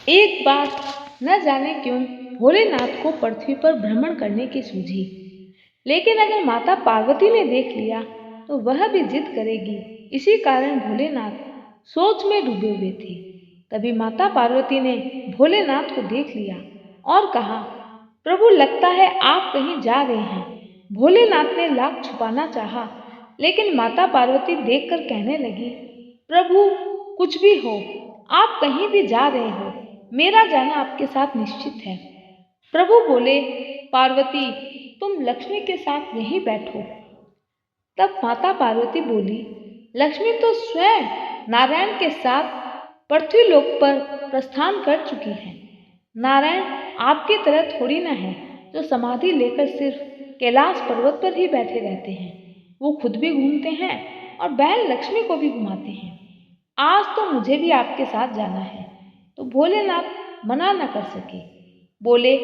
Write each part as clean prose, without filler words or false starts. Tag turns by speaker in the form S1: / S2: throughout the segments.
S1: एक बार न जाने क्यों भोलेनाथ को पृथ्वी पर भ्रमण करने की सूझी, लेकिन अगर माता पार्वती ने देख लिया तो वह भी जिद करेगी। इसी कारण भोलेनाथ सोच में डूबे हुए थे। तभी माता पार्वती ने भोलेनाथ को देख लिया और कहा, प्रभु लगता है आप कहीं जा रहे हैं। भोलेनाथ ने लाख छुपाना चाहा, लेकिन माता पार्वती देखकर कहने लगी, प्रभु कुछ भी हो, आप कहीं भी जा रहे हो, मेरा जाना आपके साथ निश्चित है। प्रभु बोले, पार्वती तुम लक्ष्मी के साथ यहीं बैठो। तब माता पार्वती बोली, लक्ष्मी तो स्वयं नारायण के साथ पृथ्वी लोक पर प्रस्थान कर चुकी है। नारायण आपकी तरह थोड़ी न है जो समाधि लेकर सिर्फ कैलाश पर्वत पर ही बैठे रहते हैं। वो खुद भी घूमते हैं और बहन लक्ष्मी को भी घुमाते हैं। आज तो मुझे भी आपके साथ जाना है। तो भोलेनाथ मना न कर सके। बोले,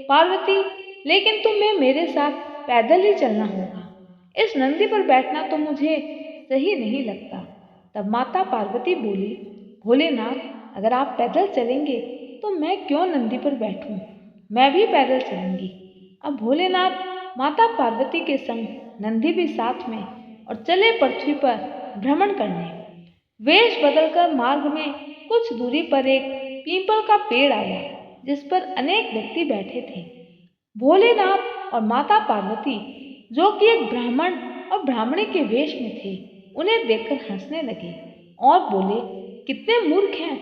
S1: पार्वती लेकिन तुम्हें मेरे साथ पैदल ही चलना होगा। इस नंदी पर बैठना तो मुझे सही नहीं लगता। तब माता पार्वती बोली, भोलेनाथ अगर आप पैदल चलेंगे तो मैं क्यों नंदी पर बैठूं? मैं भी पैदल चलूंगी। अब भोलेनाथ माता पार्वती के संग नंदी भी साथ में और चले पृथ्वी पर भ्रमण करने। वेश बदलकर मार्ग में कुछ दूरी पर एक पीपल का पेड़ आया, जिस पर अनेक व्यक्ति बैठे थे। भोलेनाथ और माता पार्वती, जो कि एक ब्राह्मण और ब्राह्मणी के वेश में थे, उन्हें देखकर हंसने लगे और बोले, कितने मूर्ख हैं,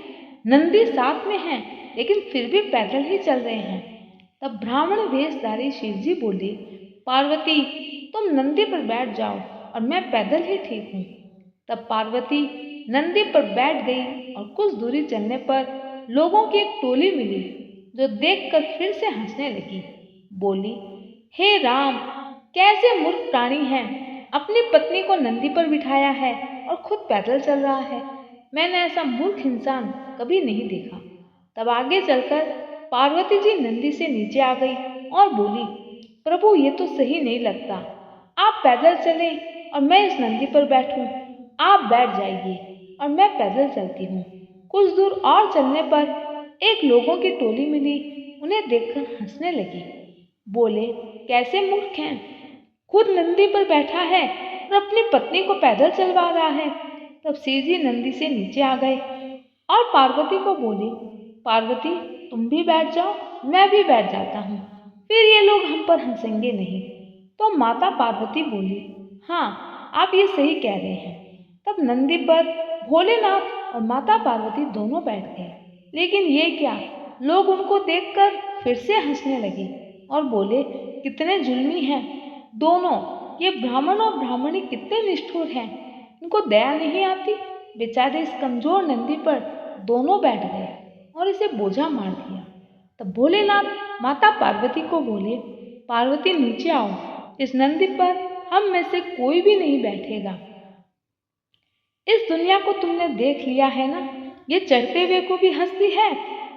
S1: नंदी साथ में हैं, लेकिन फिर भी पैदल ही चल रहे हैं। तब ब्राह्मण वेशधारी शिवजी बोले, पार्वती तुम नंदी पर बैठ जाओ और मैं पैदल ही ठीक हूँ। तब पार्वती नंदी पर बैठ गई और कुछ दूरी चलने पर लोगों की एक टोली मिली, जो देखकर फिर से हंसने लगी। बोली, हे राम, कैसे मूर्ख प्राणी हैं, अपनी पत्नी को नंदी पर बिठाया है और खुद पैदल चल रहा है। मैंने ऐसा मूर्ख इंसान कभी नहीं देखा। तब आगे चलकर पार्वती जी नंदी से नीचे आ गई और बोली, प्रभु ये तो सही नहीं लगता। आप पैदल चले और मैं इस नंदी पर बैठूं। आप बैठ जाइए और मैं पैदल चलती हूँ। कुछ दूर और चलने पर एक लोगों की टोली मिली, उन्हें देखकर हंसने लगी। बोले, कैसे मूर्ख हैं, खुद नंदी पर बैठा है और अपनी पत्नी को पैदल चलवा रहा है। तब शिव जी नंदी से नीचे आ गए और पार्वती को बोले, पार्वती तुम भी बैठ जाओ, मैं भी बैठ जाता हूँ, फिर ये लोग हम पर हंसेंगे नहीं। तो माता पार्वती बोली, हाँ आप ये सही कह रहे हैं। तब नंदी पर भोलेनाथ और माता पार्वती दोनों बैठ गए। लेकिन ये क्या, लोग उनको देखकर फिर से हंसने लगे और बोले, कितने जुल्मी हैं दोनों, ये ब्राह्मण और ब्राह्मणी कितने निष्ठुर हैं, इनको दया नहीं आती। बेचारे इस कमजोर नंदी पर दोनों बैठ गए और इसे बोझा मार दिया। तब भोलेनाथ माता पार्वती को बोले, पार्वती नीचे आओ, इस नंदी पर हम में से कोई भी नहीं बैठेगा। इस दुनिया को तुमने देख लिया है ना, ये चढ़ते हुए को भी हंसती है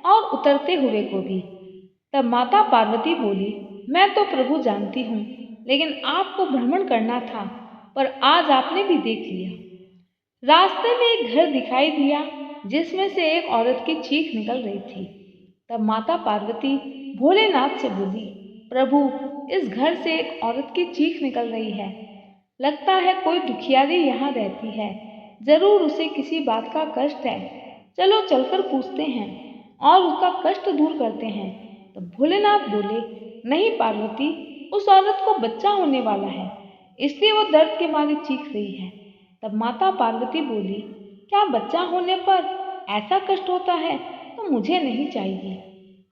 S1: और उतरते हुए को भी। तब माता पार्वती बोली, मैं तो प्रभु जानती हूँ, लेकिन आपको भ्रमण करना था, पर आज आपने भी देख लिया। रास्ते में एक घर दिखाई दिया, जिसमें से एक औरत की चीख निकल रही थी। तब माता पार्वती भोलेनाथ से बोली, प्रभु इस घर से एक औरत की चीख निकल रही है। लगता है कोई दुखियारी यहाँ रहती है, जरूर उसे किसी बात का कष्ट है। चलो चलकर पूछते हैं और उसका कष्ट दूर करते हैं। तो भोलेनाथ बोले, नहीं पार्वती, उस औरत को बच्चा होने वाला है, इसलिए वो दर्द के मारे चीख रही है। तब माता पार्वती बोली, क्या बच्चा होने पर ऐसा कष्ट होता है? तो मुझे नहीं चाहिए।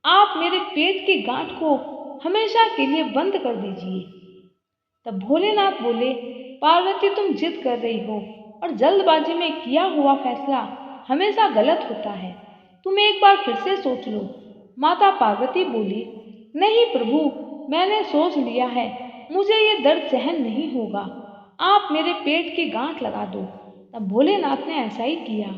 S1: आप मेरे पेट की गांठ को हमेशा के लिए बंद कर दीजिए। तब भोलेनाथ बोले, पार्वती तुम जिद कर रही हो और जल्दबाजी में किया हुआ फैसला हमेशा गलत होता है। तुम एक बार फिर से सोच लो। माता पार्वती बोली, नहीं प्रभु, मैंने सोच लिया है, मुझे ये दर्द सहन नहीं होगा। आप मेरे पेट की गांठ लगा दो। तब भोलेनाथ ने ऐसा ही किया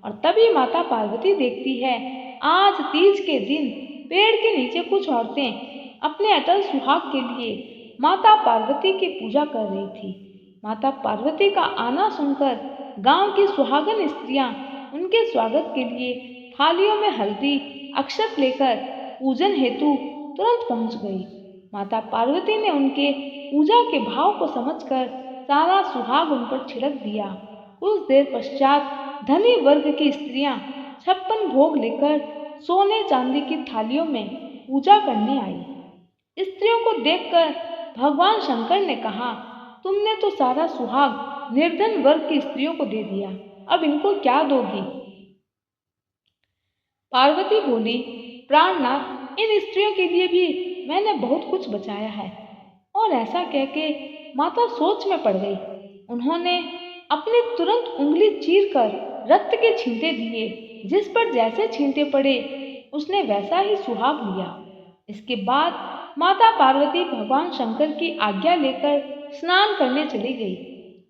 S1: और तभी माता पार्वती देखती है, आज तीज के दिन पेड़ के नीचे कुछ औरतें अपने अटल सुहाग के लिए माता पार्वती की पूजा कर रही थी। माता पार्वती का आना सुनकर गांव की सुहागन स्त्रियां उनके स्वागत के लिए थालियों में हल्दी, अक्षत लेकर पूजन हेतु तुरंत पहुंच गई। माता पार्वती ने उनके पूजा के भाव को समझकर सारा सुहाग उन पर छिड़क दिया। कुछ देर पश्चात धनी वर्ग की स्त्रियां 56 भोग लेकर सोने चांदी की थालियों में पूजा करने आई। स्त्रियों को देखकर भगवान शंकर ने कहा, तुमने तो सारा सुहाग निर्धन वर्ग की स्त्रियों को दे दिया, अब इनको क्या दोगी? पार्वती बोली, प्राणनाथ, इन स्त्रियों के लिए भी मैंने बहुत कुछ बचाया है। और ऐसा कहके माता सोच में पड़ गई। उन्होंने अपनी तुरंत उंगली चीरकर रक्त के छींटे दिए। जिस पर जैसे छींटे पड़े उसने वैसा ही सुहाग लिया। इसके बाद माता पार्वती भगवान शंकर की आज्ञा लेकर स्नान करने चली गई।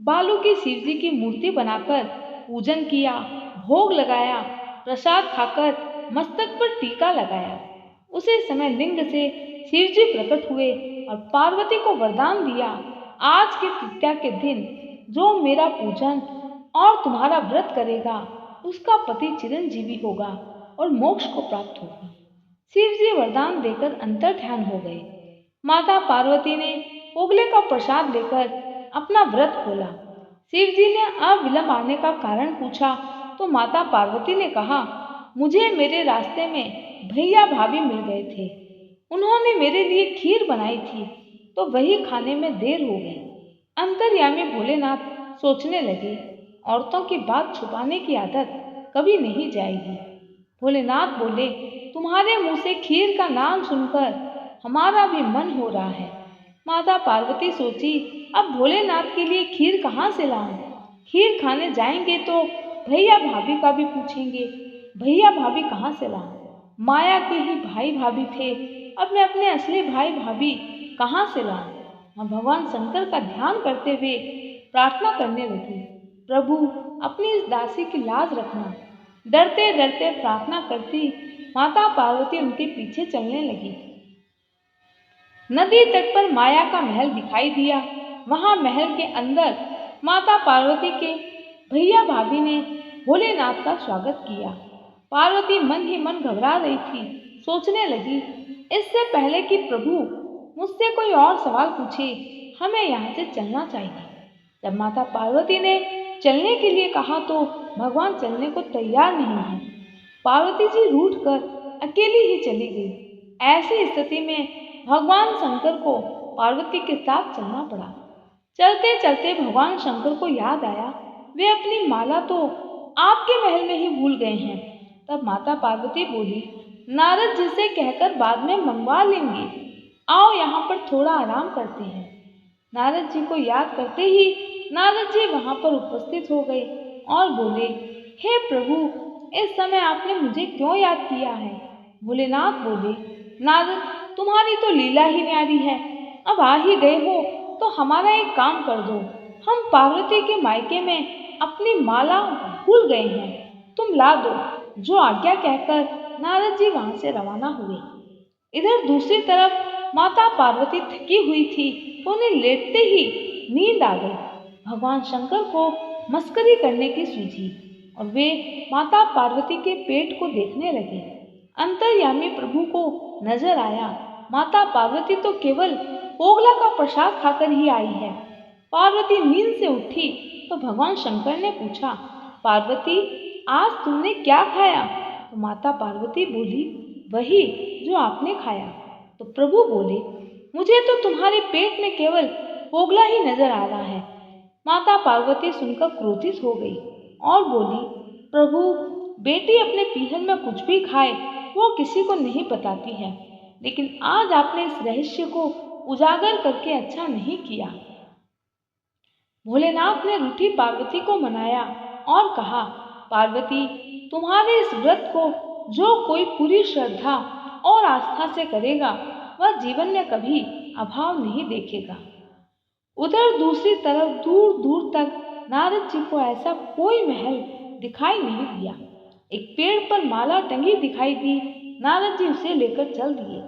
S1: बालू की शिवजी की मूर्ति बनाकर पूजन किया, भोग लगाया, प्रसाद खाकर मस्तक पर टीका लगाया। उसी समय लिंग से शिवजी प्रकट हुए और पार्वती को वरदान दिया, आज के तृतीया के दिन जो मेरा पूजन और तुम्हारा व्रत करेगा उसका पति चिरंजीवी होगा और मोक्ष को प्राप्त होगा। शिवजी वरदान देकर अंतर्ध्यान हो गए। माता पार्वती ने उगले का प्रसाद लेकर अपना व्रत खोला। शिवजी ने अविलंब आने का कारण पूछा तो माता पार्वती ने कहा, मुझे मेरे रास्ते में भैया भाभी मिल गए थे। उन्होंने मेरे लिए खीर बनाई थी तो वही खाने में देर हो गई। अंतर्यामी भोलेनाथ सोचने लगे, औरतों की बात छुपाने की आदत कभी नहीं जाएगी। भोलेनाथ बोले, तुम्हारे मुंह से खीर का नाम सुनकर हमारा भी मन हो रहा है। माता पार्वती सोची, अब भोलेनाथ के लिए खीर कहाँ से लाऊं? खीर खाने जाएंगे तो भैया भाभी का भी पूछेंगे, भैया भाभी कहाँ से लाऊं? माया के ही भाई भाभी थे, अब मैं अपने असली भाई भाभी कहाँ से लाऊं? मैं भगवान शंकर का ध्यान करते हुए प्रार्थना करने लगी, प्रभु अपनी इस दासी की लाज रखना। डरते डरते प्रार्थना करती माता पार्वती उनके पीछे चलने लगी। नदी तट पर माया का महल दिखाई दिया। वहां महल के अंदर माता पार्वती के भैया भाभी ने भोलेनाथ का स्वागत किया। पार्वती मन ही मन घबरा रही थी। सोचने लगी, इससे पहले कि प्रभु मुझसे कोई और सवाल पूछे, हमें यहाँ से चलना चाहिए। जब माता पार्वती ने चलने के लिए कहा तो भगवान चलने को तैयार नहीं है। पार्वती जी रूठकर अकेली ही चली गई। ऐसी स्थिति में भगवान शंकर को पार्वती के साथ चलना पड़ा। चलते चलते भगवान शंकर को याद आया, वे अपनी माला तो आपके महल में ही भूल गए हैं। तब माता पार्वती बोली, नारद जी से कहकर बाद में मंगवा लेंगे, आओ यहाँ पर थोड़ा आराम करते हैं। नारद जी को याद करते ही नारद जी वहां पर उपस्थित हो गए और बोले, हे प्रभु, इस समय आपने मुझे क्यों याद किया है? भोलेनाथ बोले, नारद, तुम्हारी तो लीला ही न्यारी है। अब आ ही गए हो तो हमारा एक काम कर दो। हम पार्वती के मायके में अपनी माला भूल गए हैं, तुम ला दो। जो आज्ञा कहकर नारद जी वहां से रवाना हुए। इधर दूसरी तरफ माता पार्वती थकी हुई थी तो उन्हें लेटते ही नींद आ गई। भगवान शंकर को मस्करी करने की सूझी और वे माता पार्वती के पेट को देखने लगे। अंतर्यामी प्रभु को नजर आया, माता पार्वती तो केवल कोगला का प्रसाद खाकर ही आई है। पार्वती नींद से उठी तो भगवान शंकर ने पूछा, पार्वती, आज तुमने क्या खाया? तो माता पार्वती बोली, वही जो आपने खाया। तो प्रभु बोले, मुझे तो तुम्हारे पेट में केवल कोगला ही नजर आ रहा है। माता पार्वती सुनकर क्रोधित हो गई और बोली, प्रभु, बेटी अपने पीहर में कुछ भी खाए वो किसी को नहीं बताती है, लेकिन आज आपने इस रहस्य को उजागर करके अच्छा नहीं किया। भोलेनाथ ने रूठी पार्वती को मनाया और कहा, पार्वती, तुम्हारे इस व्रत को जो कोई पूरी श्रद्धा और आस्था से करेगा वह जीवन में कभी अभाव नहीं देखेगा। उधर दूसरी तरफ दूर दूर तक नारद जी को ऐसा कोई महल दिखाई नहीं दिया। एक पेड़ पर माला टंगी दिखाई दी। नारद जी उसे लेकर चल दिए।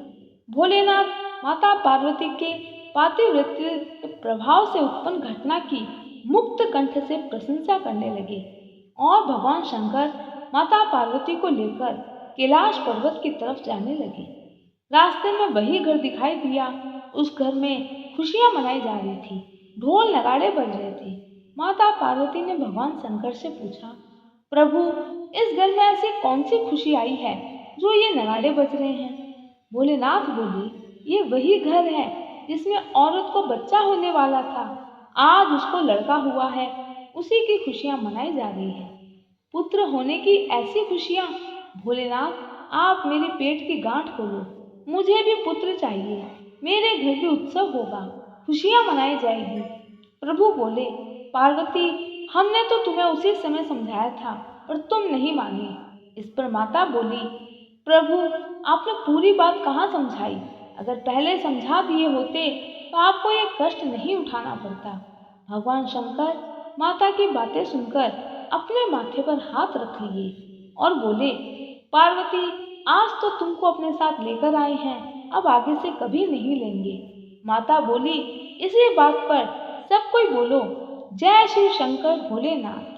S1: भोलेनाथ माता पार्वती के पातिव्रत्य के प्रभाव से उत्पन्न घटना की मुक्त कंठ से प्रशंसा करने लगे और भगवान शंकर माता पार्वती को लेकर कैलाश पर्वत की तरफ जाने लगे। रास्ते में वही घर दिखाई दिया। उस घर में खुशियां मनाई जा रही थी, ढोल नगाड़े बज रहे थे। माता पार्वती ने भगवान शंकर से पूछा, प्रभु, इस घर में ऐसी कौन सी खुशी आई है जो ये नगाड़े बज रहे हैं? भोलेनाथ बोले, ये वही घर है जिसमें औरत को बच्चा होने वाला था। आज उसको लड़का हुआ है, उसी की खुशियां मनाई जा रही है। पुत्र होने की ऐसी खुशियां। भोलेनाथ, आप मेरे पेट की गांठ खोलो, मुझे भी पुत्र चाहिए। मेरे घर भी उत्सव होगा, खुशियां मनाई जाएगी। प्रभु बोले, पार्वती, हमने तो तुम्हें उसी समय समझाया था पर तुम नहीं माने। इस पर माता बोली, प्रभु, आपने पूरी बात कहाँ समझाई? अगर पहले समझा दिए होते तो आपको ये कष्ट नहीं उठाना पड़ता। भगवान शंकर माता की बातें सुनकर अपने माथे पर हाथ रख लिए और बोले, पार्वती, आज तो तुमको अपने साथ लेकर आए हैं, अब आगे से कभी नहीं लेंगे। माता बोली, इसी बात पर सब कोई बोलो, जय शिव शंकर भोलेनाथ।